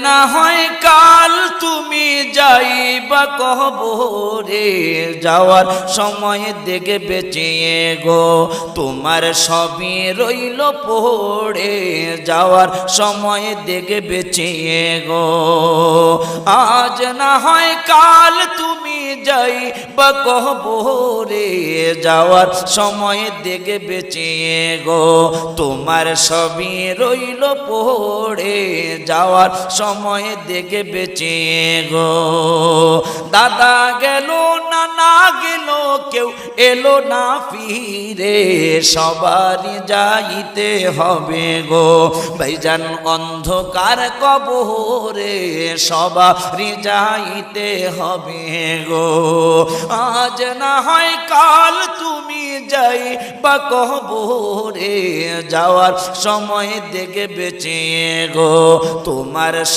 না হয় কাল তুমি যাইবা কবরে, যাওয়ার সময় দেখে বেঁচিয়ে গো তোমার সবই রইল পড়ে, যাওয়ার সময় দেখে বেঁচিয়ে গো। আজ না হয় কাল তুমি যাইবা কবরে, যাওয়ার সময় দেখে বেঁচিয়ে গো তোমার সবই রইল পড়ে, যাওয়ার সময় দেখে বেঁচিয়ে গো। দাদা গেল নানা গেল কেউ এলো না ফিরে, সবারই যাইতে হবে গো ভাইজান অন্ধকার কবরে, সবারই যাইতে হবে গো। আজ না হয় কাল তুমি যাইবা কবরে, যাওয়ার সময় দেখে বেঁচিয়ে গো তোমার